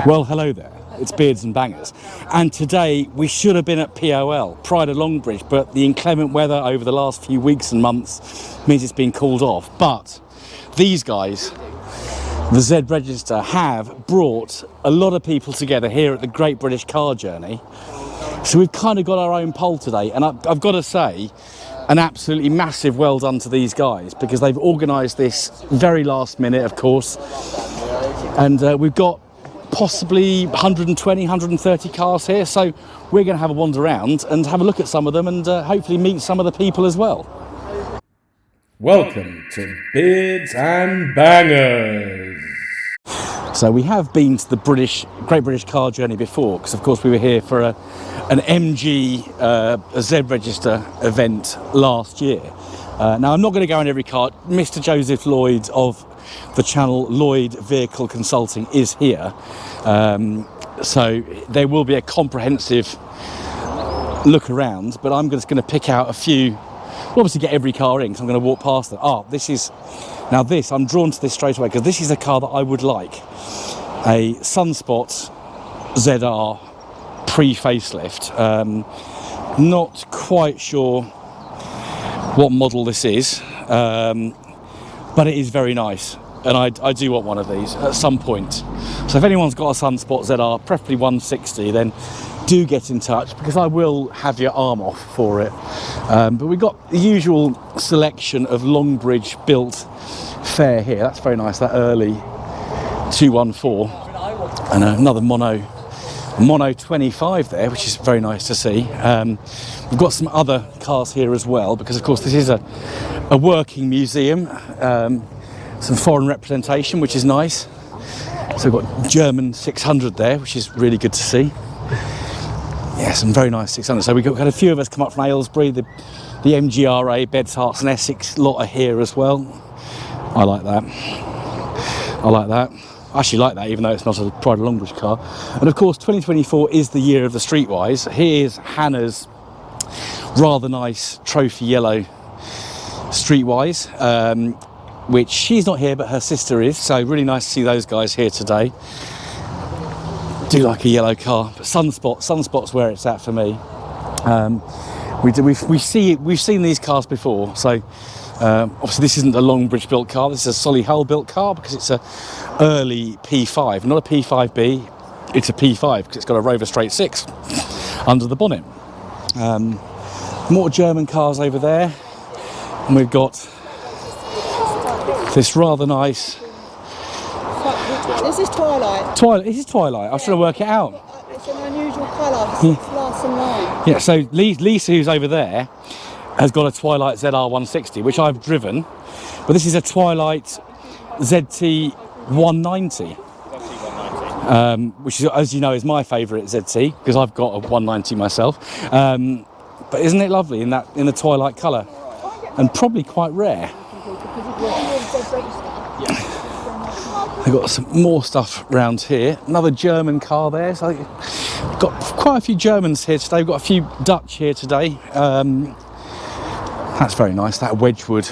Well, hello there. It's Beards and Bangers. And today we should have been at POL, Pride of Longbridge, but the inclement weather over the last few weeks and months means it's been called off. But these guys, the Zed Register, have brought a lot of people together here at the Great British Car Journey. So we've kind of got our own poll today, and I've got to say, an absolutely massive well done to these guys, because they've organised this very last minute, of course. And we've got possibly 120, 130 cars here, so we're going to have a wander around and have a look at some of them and hopefully meet some of the people as well. Welcome to Beards and Bangers. So we have been to the Great British Car Journey before, because of course we were here for an MG a Zed Register event last year. Now I'm not going to go in every car. Mr. Joseph Lloyd of the channel Lloyd Vehicle Consulting is here, so there will be a comprehensive look around, but I'm just going to pick out a few. We'll obviously get every car in, because I'm going to walk past them. I'm drawn to this straight away, because this is a car that I would like. A Sunspot ZR pre-facelift. Not quite sure what model this is, but it is very nice, and I do want one of these at some point. So if anyone's got a Sunspot ZR, preferably 160, then do get in touch, because I will have your arm off for it. But we've got the usual selection of Longbridge built fare here. That's very nice, that early 214, and another mono 25 there, which is very nice to see. We've got some other cars here as well, because of course this is a working museum. Some foreign representation, which is nice. So we've got German 600 there, which is really good to see. Yeah, some very nice 600. So we've got a few of us come up from Aylesbury. The MGRA, Beds, Herts and Essex lot are here as well. I like that. I actually like that, even though it's not a Pride of Longbridge car. And of course 2024 is the year of the StreetWise. Here's Hannah's rather nice trophy yellow StreetWise, which she's not here but her sister is, so really nice to see those guys here today. Do like a yellow car, but Sunspot's where it's at for me. We've seen these cars before, so obviously this isn't a Longbridge built car, this is a Solihull built car, because it's a early P5, not a P5B, it's a P5 because it's got a Rover Straight 6 under the bonnet. More German cars over there, and we've got this rather nice. This is Twilight. This is Twilight. I was trying to work it out. It's an unusual colour. It's glass and lime. Yeah. So Lisa, who's over there, has got a Twilight ZR 160, which I've driven, but this is a Twilight ZT 190, which is, as you know, is my favourite ZT, because I've got a 190 myself. But isn't it lovely in the Twilight colour, and probably quite rare. They've got some more stuff around here. Another German car there. So we've got quite a few Germans here today. We've got a few Dutch here today. That's very nice. That Wedgwood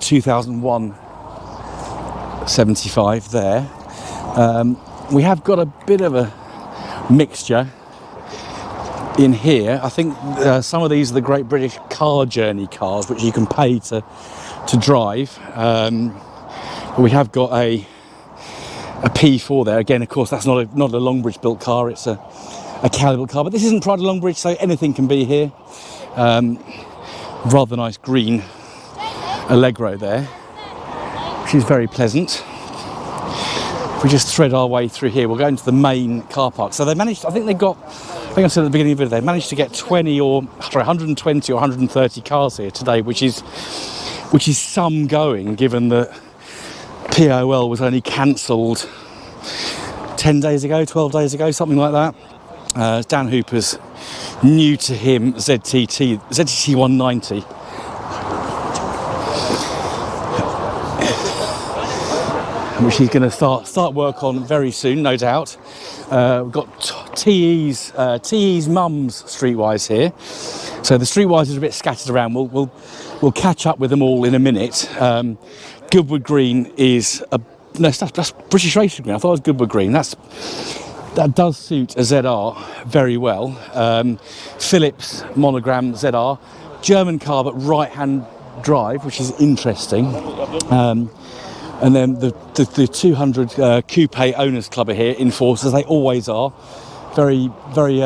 2001 75 there. We have got a bit of a mixture in here. I think some of these are the Great British Car Journey cars, which you can pay to drive. But we have got a P4 there. Again, of course, that's not a Longbridge built car, it's a Cali built car, but this isn't Pride of Longbridge, so anything can be here. Rather nice green Allegro there, which is very pleasant. If we just thread our way through here, we'll go into the main car park. So they managed, I think I said at the beginning of the video, they managed to get 120 or 130 cars here today, which is some going, given that POL was only cancelled 10 days ago, 12 days ago, something like that. Dan Hooper's new to him ZTT 190. Which he's going to start work on very soon, no doubt. We've got TE's mum's StreetWise here. So the StreetWise is a bit scattered around. We'll catch up with them all in a minute. Goodwood Green is no, that's British Racing Green. I thought it was Goodwood Green. That does suit a ZR very well. Phillips monogram ZR, German car but right-hand drive, which is interesting. And then the 200 Coupe Owners Club are here in force, as they always are. Very, very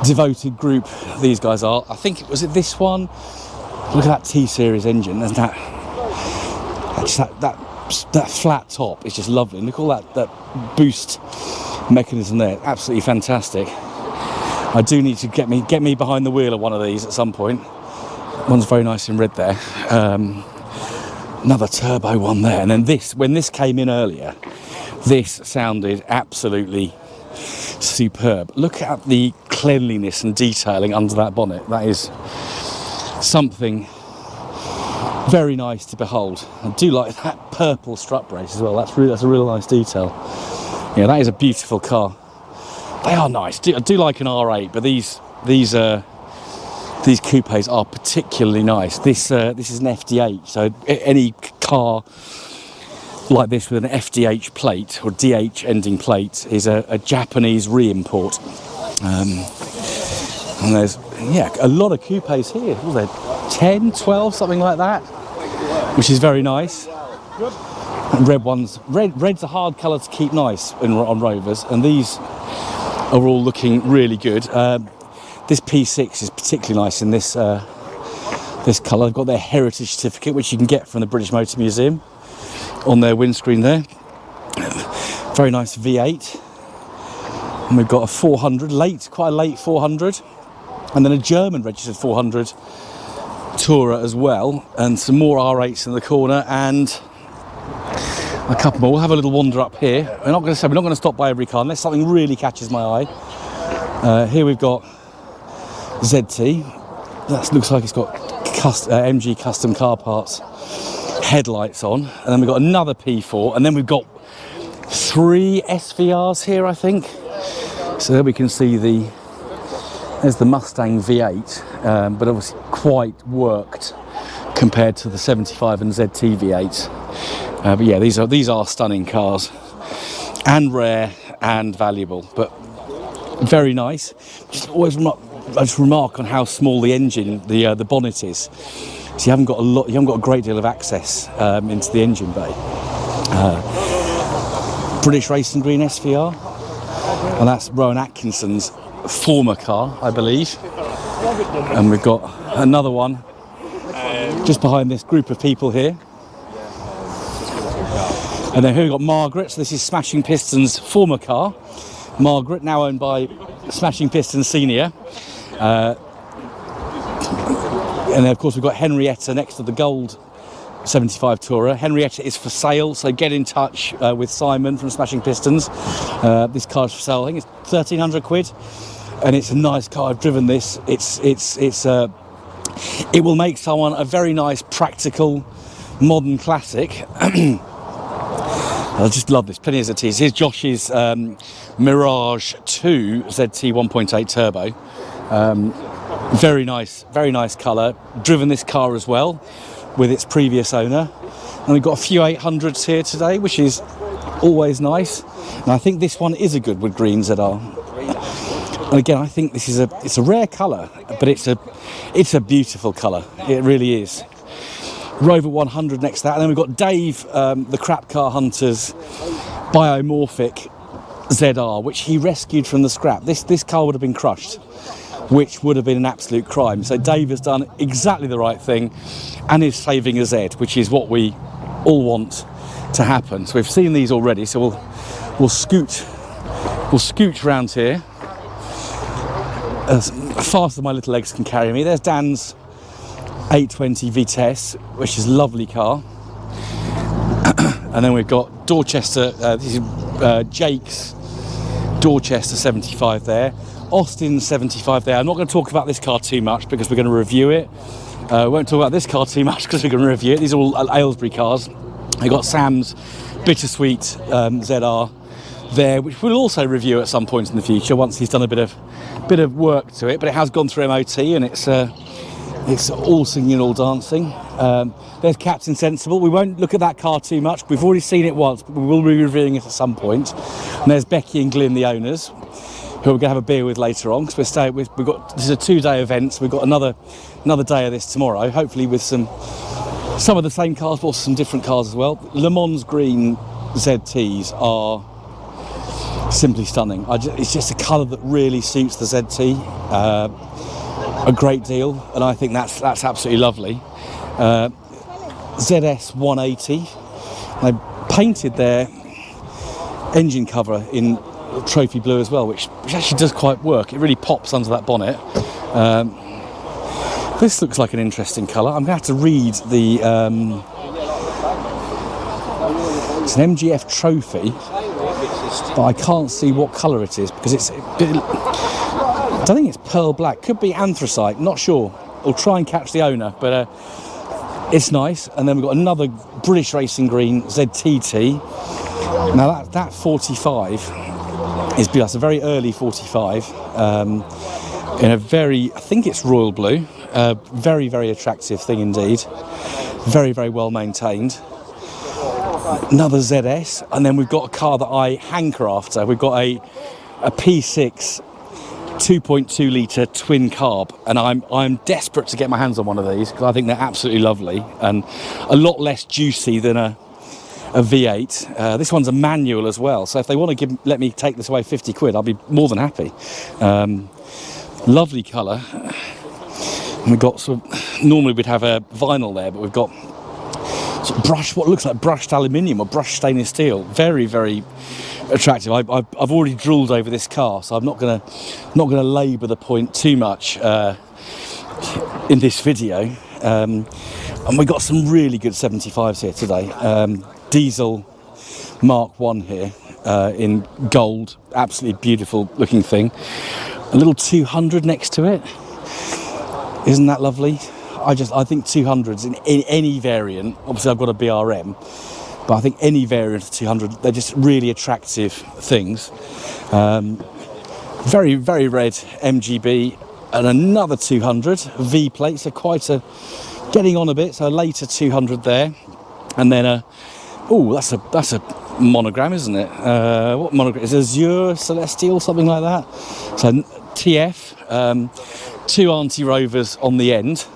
devoted group these guys are. I think, was it this one? Look at that T-Series engine. Isn't that flat top? It's just lovely. Look at all that boost mechanism there. Absolutely fantastic. I do need to get me behind the wheel of one of these at some point. One's very nice in red there. Another turbo one there, and then when this came in earlier, this sounded absolutely superb. Look at the cleanliness and detailing under that bonnet. That is something very nice to behold. I do like that purple strut brace as well. That's a real nice detail. Yeah, that is a beautiful car. They are nice. I do like an R8, but these coupes are particularly nice. This is an FD8, so any car like this with an FDH plate or DH ending plate is a Japanese re-import. And there's a lot of coupes here. What are there, 10, 12, something like that, which is very nice. And red's a hard colour to keep nice on Rovers, and these are all looking really good. This P6 is particularly nice in this colour. They've got their heritage certificate, which you can get from the British Motor Museum, on their windscreen there. Very nice V8. And we've got a 400, quite a late 400. And then a German registered 400 Tourer as well. And some more R8s in the corner, and a couple more. We'll have a little wander up here. We're not going to stop by every car unless something really catches my eye. Here we've got ZT. That looks like it's got MG custom car parts headlights on, and then we've got another P4, and then we've got 3 SVRs here, I think. So there we can see there's the Mustang V8, but obviously quite worked compared to the 75 and ZT V8. But yeah, these are stunning cars, and rare and valuable, but very nice. Just always remark on how small the engine, the bonnet is. So you haven't got a great deal of access into the engine bay. British Racing Green SVR, and that's Rowan Atkinson's former car, I believe. And we've got another one just behind this group of people here. And then here we've got Margaret. So this is Smashing Pistons' former car. Margaret, now owned by Smashing Pistons Senior. And then of course we've got Henrietta next to the gold 75 Tourer. Henrietta is for sale, so get in touch with Simon from Smashing Pistons. This car's for sale. I think it's 1,300 quid, and it's a nice car. I've driven this. It will make someone a very nice, practical, modern classic. I just love this. Plenty of ZTs. Here's Josh's Mirage 2 ZT 1.8 turbo. Very nice colour. Driven this car as well with its previous owner. And we've got a few 800s here today, which is always nice. And I think this one is a Goodwood Green ZR. And again, I think this is it's a rare colour, but it's a beautiful colour. It really is. Rover 100 next to that, and then we've got Dave, the Crap Car Hunters biomorphic ZR, which he rescued from the scrap. This car would have been crushed, which would have been an absolute crime. So Dave has done exactly the right thing and is saving a Z, which is what we all want to happen. So we've seen these already, so we'll scoot around here as fast as my little legs can carry me. There's Dan's 820 Vitesse, which is a lovely car. And then we've got Dorchester, this is Jake's Dorchester 75 there. Austin 75 there. I'm not going to talk about this car too much because we're going to review it. We won't talk about this car too much because we're going to review it. These are all Aylesbury cars. We've got Sam's Bittersweet ZR there, which we'll also review at some point in the future once he's done a bit of work to it. But it has gone through MOT, and it's It's all singing, all dancing. There's Captain Sensible. We won't look at that car too much. We've already seen it once, but we will be reviewing it at some point. And there's Becky and Glyn, the owners, who we're going to have a beer with later on, because we've got, this is a 2-day event, so we've got another day of this tomorrow, hopefully with some of the same cars, but also some different cars as well. Le Mans Green ZTs are simply stunning. It's just a colour that really suits the ZT a great deal, and I think that's absolutely lovely. ZS 180, they painted their engine cover in trophy blue as well, which actually does quite work. It really pops under that bonnet. This looks like an interesting colour. I'm going to have to read the it's an MGF trophy, but I can't see what colour it is because I don't think it's pearl black. Could be anthracite, not sure. We'll try and catch the owner, but it's nice. And then we've got another British Racing Green ZTT. Now that 45 is beautiful. That's a very early 45 in a very, I think it's royal blue. Very, very attractive thing indeed. Very, very well maintained. Another ZS, and then we've got a car that I hanker after. We've got a P6 2.2 litre twin carb, and I'm desperate to get my hands on one of these because I think they're absolutely lovely and a lot less juicy than a V8. This one's a manual as well, so if they want to let me take this away 50 quid, I'll be more than happy. Lovely colour. And we've got normally we'd have a vinyl there, but we've got what looks like brushed aluminium or brushed stainless steel. Very, very attractive. I've already drooled over this car, so I'm not gonna labour the point too much in this video. And we've got some really good 75s here today. Diesel Mark 1 here in gold, absolutely beautiful looking thing. A little 200 next to it. Isn't that lovely? I think 200s in any variant, obviously I've got a BRM, but I think any variant of 200, they're just really attractive things. Very, very red MGB, and another 200 V plate, so quite a getting on a bit, so a later 200 there, and then that's a monogram, isn't it? What monogram is it? Azure Celestial, something like that. So TF, 2 Auntie Rovers on the end.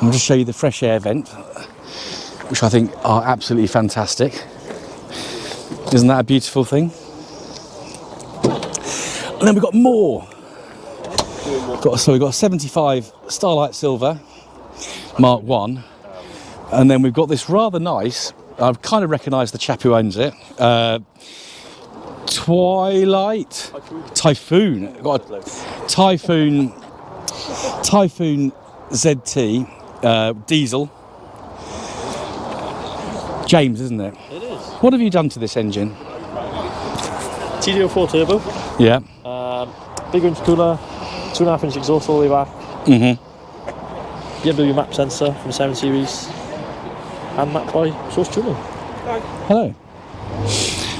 I'll just show you the fresh air vent, which I think are absolutely fantastic. Isn't that a beautiful thing? And then we've got more. So we've got a 75 Starlight Silver Mark 1, and then we've got this rather nice, I've kind of recognised the chap who owns it, Typhoon. Got a Typhoon ZT diesel. James, isn't it? It is. What have you done to this engine? TD04 turbo. Yeah. Bigger intercooler, 2.5 inch exhaust all the way back. BMW map sensor from 7 Series, and mapped by Source Tuning. Hello.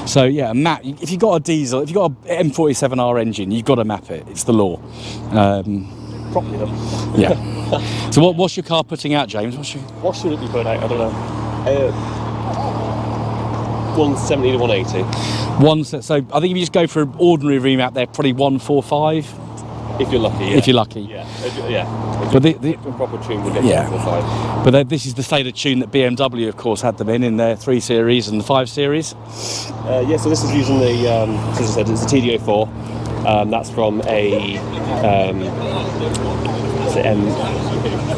So yeah, map. If you've got a diesel, if you've got an M47R engine, you've got to map it. It's the law. Properly though. Yeah. So what's your car putting out, James? What should it be putting out? I don't know. 170 to 180. So I think if you just go for an ordinary remap, they're probably 145. If you're lucky, yeah. If you're lucky. Yeah. But a proper tune would get 145. But this is the state of tune that BMW, of course, had them in their 3 Series and the 5 Series. So this is using the, as I said, it's a TD04. That's from a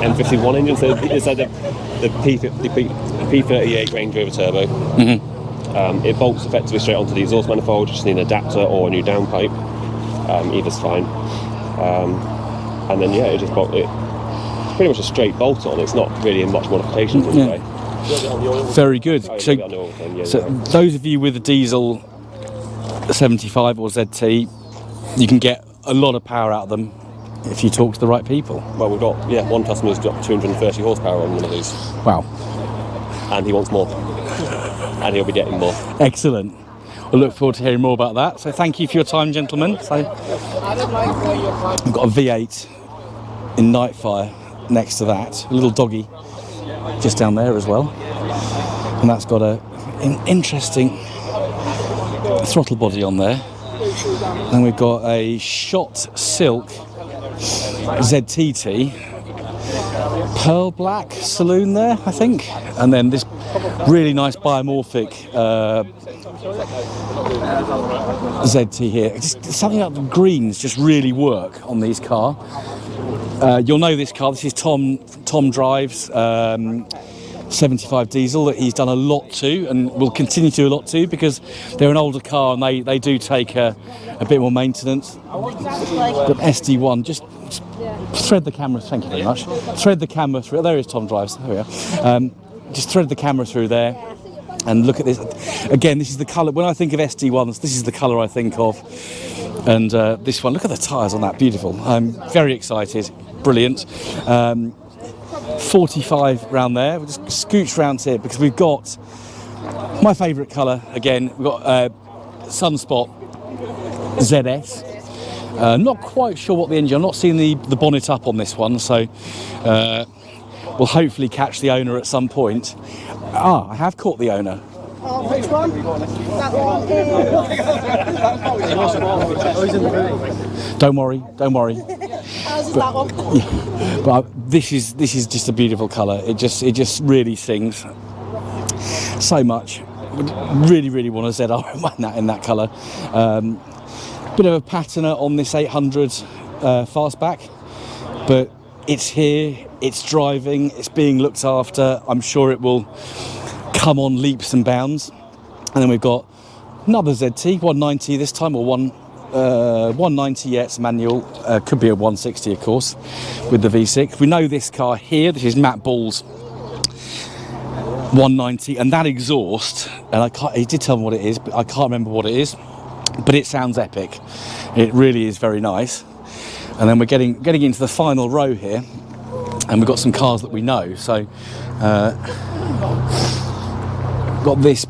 M51 engine. So it's like the P38 Range Rover Turbo. It bolts effectively straight onto the exhaust manifold. You just need an adapter or a new downpipe. Either's fine. And then it's pretty much a straight bolt on. It's not really much modifications in a way. Very good. So those of you with a diesel 75 or ZT, you can get a lot of power out of them if you talk to the right people. Well, we've got one customer's got 230 horsepower on one of these. Wow. And he wants more. And he'll be getting more. Excellent. we'll look forward to hearing more about that. So thank you for your time, gentlemen. So we've got a V8 in Nightfire next to that, a little doggy just down there as well, and that's got an interesting throttle body on there. Then we've got a shot silk ZTT pearl black saloon there, I think, and then this really nice biomorphic ZT here. Just something about the greens just really work on these cars. You'll know this car. This is Tom Drive's 75 diesel that he's done a lot to and will continue to do a lot to, because they're an older car and they do take a bit more maintenance. But SD1, just thread the camera, thank you very much. Thread the camera through, there is Tom Drive's, there we are. Just thread the camera through there and look at this. Again, this is the colour, when I think of SD1s, this is the colour I think of. And this one, look at the tyres on that, beautiful. I'm very excited, brilliant. 45 round there. We'll just scooch round here because we've got my favourite colour again. We've got Sunspot ZS. Not quite sure what the engine, I'm not seeing the bonnet up on this one, so we'll hopefully catch the owner at some point. I have caught the owner. Oh, which one? That one. Don't worry. How's that one? But this is just a beautiful colour. It just really sings so much. Really want a ZR in that colour. Bit of a patiner on this 800 fastback, but it's here, it's driving, it's being looked after. I'm sure it will come on leaps and bounds. And then we've got another ZT 190 this time, or 190, yeah, it's manual, could be a 160 of course with the V6. We know this car here, this is Matt Ball's 190, and that exhaust, and he did tell me what it is, but I can't remember what it is, but it sounds epic. It really is very nice. And then we're getting into the final row here, and we've got some cars that we know. So got this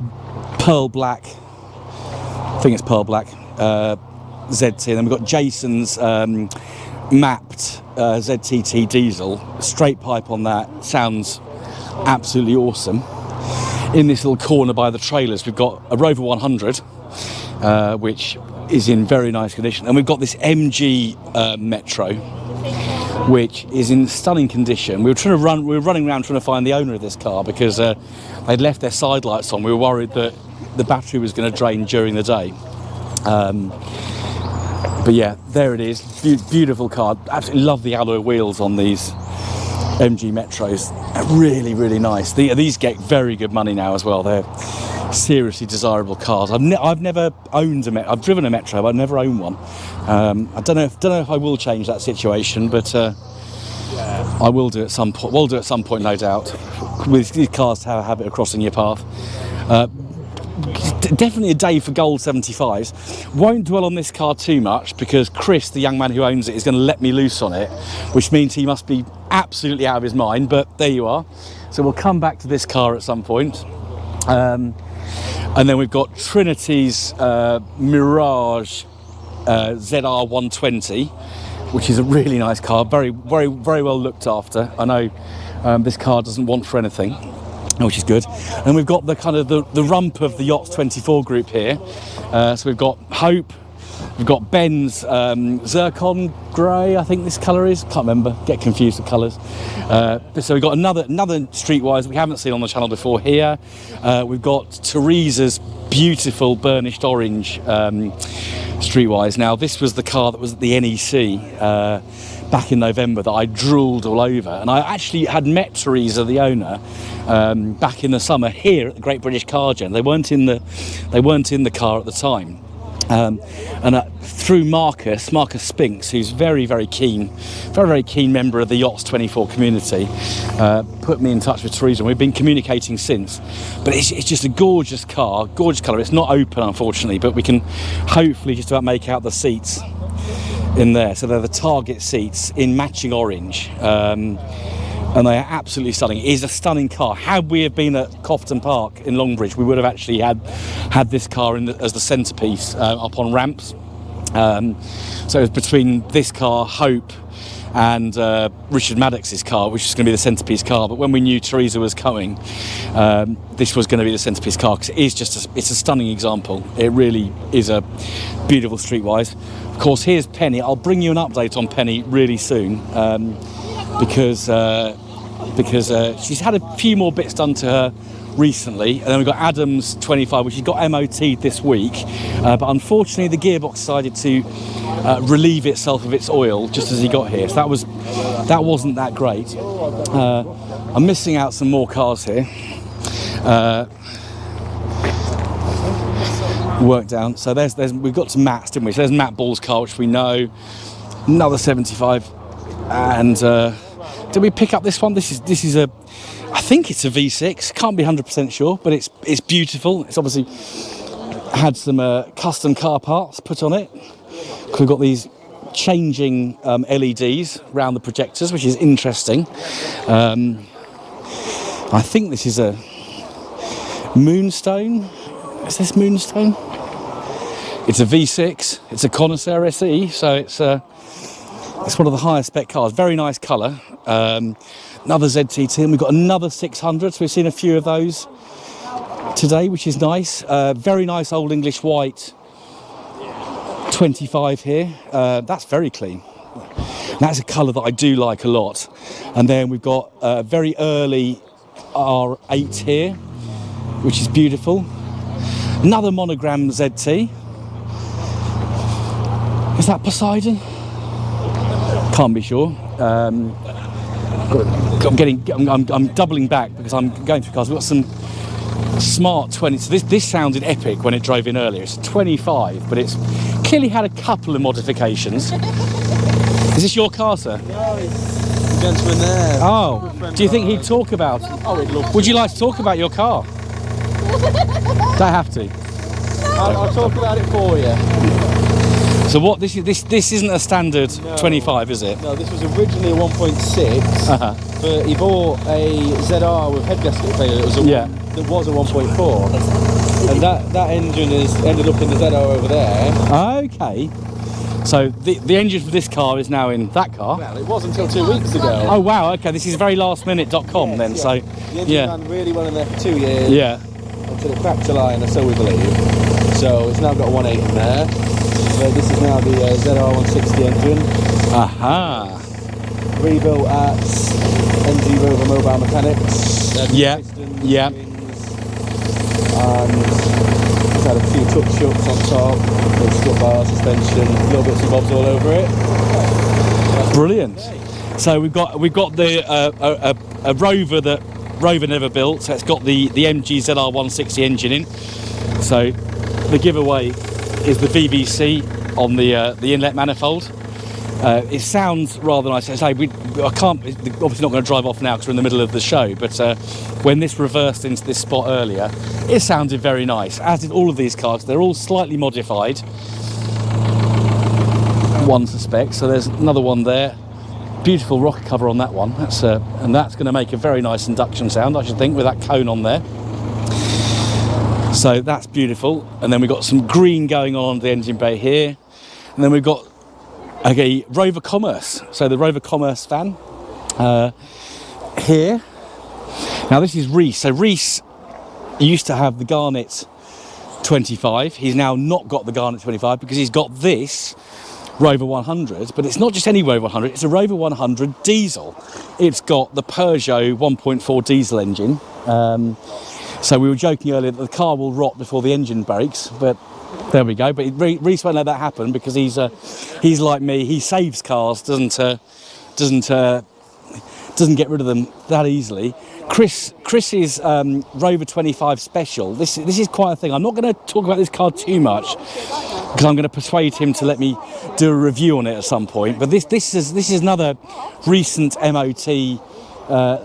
pearl black, I think it's pearl black, ZT, and then we've got Jason's mapped ZTT diesel, straight pipe on that, sounds absolutely awesome. In this little corner by the trailers we've got a Rover 100, which is in very nice condition, and we've got this MG Metro, which is in stunning condition. We were running around trying to find the owner of this car because they'd left their side lights on. We were worried that the battery was going to drain during the day. But yeah, there it is. Beautiful car. Absolutely love the alloy wheels on these MG Metros. Really nice. These get very good money now as well. They're seriously desirable cars. I've never owned a Metro. I've driven a Metro, but I've never owned one. I don't know if I will change that situation, but I will do at some point. We'll do at some point, no doubt. With these cars have a habit of crossing your path. Definitely a day for gold 75s. Won't dwell on this car too much because Chris, the young man who owns it, is going to let me loose on it, which means he must be absolutely out of his mind, but there you are. So we'll come back to this car at some point. And then we've got Trinity's Mirage ZR 120, which is a really nice car, very well looked after. I know this car doesn't want for anything, which is good. And we've got the kind of the rump of the Yachts 24 group here. So we've got Hope, we've got Ben's Zircon Grey, I think this colour is, can't remember, get confused with colours. So we've got another Streetwise we haven't seen on the channel before here. We've got Teresa's beautiful burnished orange Streetwise. Now this was the car that was at the NEC back in November that I drooled all over, and I actually had met Teresa, the owner, back in the summer here at the Great British Car Gen. They weren't in the car at the time. And through Marcus Spinks, who's very keen member of the Yachts 24 community, put me in touch with Teresa, and we've been communicating since. But it's just a gorgeous car, gorgeous colour. It's not open, unfortunately, but we can hopefully just about make out the seats in there. So they're the Target seats in matching orange. And they are absolutely stunning. It is a stunning car. Had we have been at Cofton Park in Longbridge, we would have actually had had this car as the centrepiece up on ramps. So it was between this car, Hope, and Richard Maddox's car, which was going to be the centrepiece car. But when we knew Teresa was coming, this was going to be the centrepiece car, because it is just it's a stunning example. It really is a beautiful Streetwise. Of course, here's Penny. I'll bring you an update on Penny really soon, because she's had a few more bits done to her recently. And then we've got Adam's 25, which has got MOT'd this week, but unfortunately the gearbox decided to relieve itself of its oil just as he got here, so that wasn't that great. I'm missing out some more cars here. Work down. So we've got some Matt's, didn't we? So there's Matt Ball's car, which we know, another 75, and did we pick up this one? This is a, I think it's a V6, can't be 100% sure, but it's beautiful. It's obviously had some custom car parts put on it. We've got these changing LEDs around the projectors, which is interesting. I think this is a Moonstone. Is this Moonstone? It's a V6. It's a Connoisseur SE, so it's one of the higher spec cars. Very nice colour. Another ZTT, and we've got another 600. So we've seen a few of those today, which is nice. Very nice old English white 25 here. That's very clean. That's a colour that I do like a lot. And then we've got a very early R8 here, which is beautiful. Another monogram ZT. Is that Poseidon? Can't be sure. I'm doubling back because I'm going through cars. We've got some smart 20. So this sounded epic when it drove in earlier. It's a 25, but it's clearly had a couple of modifications. Is this your car, sir? No, it's the gentleman there. Oh, do you think he'd talk about? Oh, he'd love to. Would you like to talk about your car? Don't have to. I'll talk about it for you. So what? This isn't a standard 25, is it? No, this was originally a 1.6, but he bought a ZR with head gasket failure. It was that was a 1.4, and that engine has ended up in the ZR over there. Okay. So the engine for this car is now in that car. Well, it was until 2 weeks ago. Oh wow. Okay, this is very lastminute.com then. Yes. So The engine ran really well in there for 2 years. Yeah. Until it cracked a line, or so we believe. So it's now got a 1.8 in there. So this is now the ZR 160 engine. Aha. Rebuilt at NG Rover Mobile Mechanics. Yeah. Pistons, Yeah. wings, and it's had a few touch ups on top, little strut bar, suspension, little bits and bobs all over it. Brilliant. So we've got the a Rover that Rover never built. So it's got the MG ZR 160 engine in. So the giveaway is the VVC on the inlet manifold. It sounds rather nice. I can't. It's obviously not going to drive off now because we're in the middle of the show. But when this reversed into this spot earlier, it sounded very nice. As did all of these cars. They're all slightly modified. One suspect. So there's another one there. Beautiful rocker cover on that one. And that's going to make a very nice induction sound, I should think, with that cone on there. So that's beautiful. And then we've got some green going on the engine bay here. And then we've got a Rover Commerce. So the Rover Commerce van here. Now this is Reese. So Reese used to have the Garnet 25. He's now not got the Garnet 25 because he's got this Rover 100. But it's not just any Rover 100. It's a Rover 100 diesel. It's got the Peugeot 1.4 diesel engine. So we were joking earlier that the car will rot before the engine breaks, but there we go. But Reese won't let that happen because he's like me. He saves cars, doesn't get rid of them that easily. Chris's Rover 25 Special. This is quite a thing. I'm not going to talk about this car too much because I'm going to persuade him to let me do a review on it at some point. But this is another recent MOT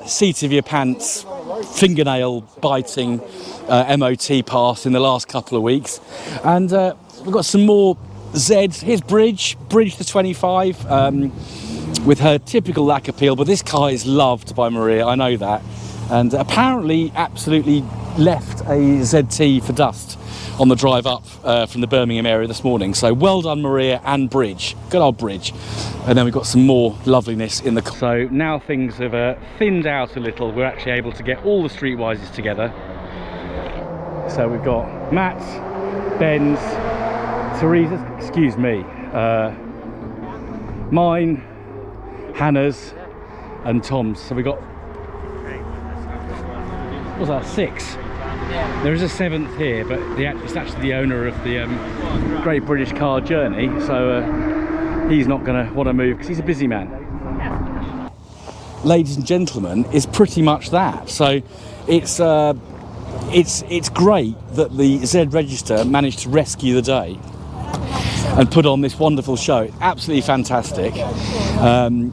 seat of your pants, fingernail biting MOT pass in the last couple of weeks. And we've got some more Zeds. Here's Bridge the 25 with her typical lack appeal, but this car is loved by Maria, I know that. and apparently absolutely left a ZT for dust on the drive up from the Birmingham area this morning. So well done, Maria and Bridge. Good old Bridge. And then we've got some more loveliness in the... So now things have thinned out a little. We're actually able to get all the Streetwises together. So we've got Matt's, Ben's, Teresa's, excuse me, mine, Hannah's and Tom's. So we've got, what's that, 6? There is a 7th here, but it's actually the owner of the Great British Car Journey, so he's not going to want to move because he's a busy man. Ladies and gentlemen, is pretty much that. So it's great that the Zed Register managed to rescue the day and put on this wonderful show. It's absolutely fantastic. You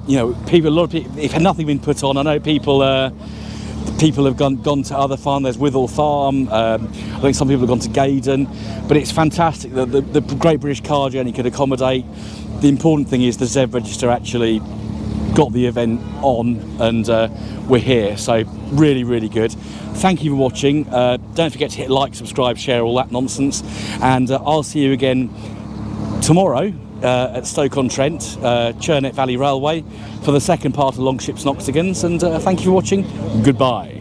know, a lot of people, if nothing been put on, I know people have gone to other farms. There's Withall Farm. I think some people have gone to Gaydon, but it's fantastic that the Great British Car Journey could accommodate. The important thing is the Zed Register actually got the event on, and we're here, so really, really good. Thank you for watching. Don't forget to hit like, subscribe, share, all that nonsense, and I'll see you again tomorrow at Stoke-on-Trent, Churnet Valley Railway, for the second part of Longships and Octagons, and thank you for watching. Goodbye.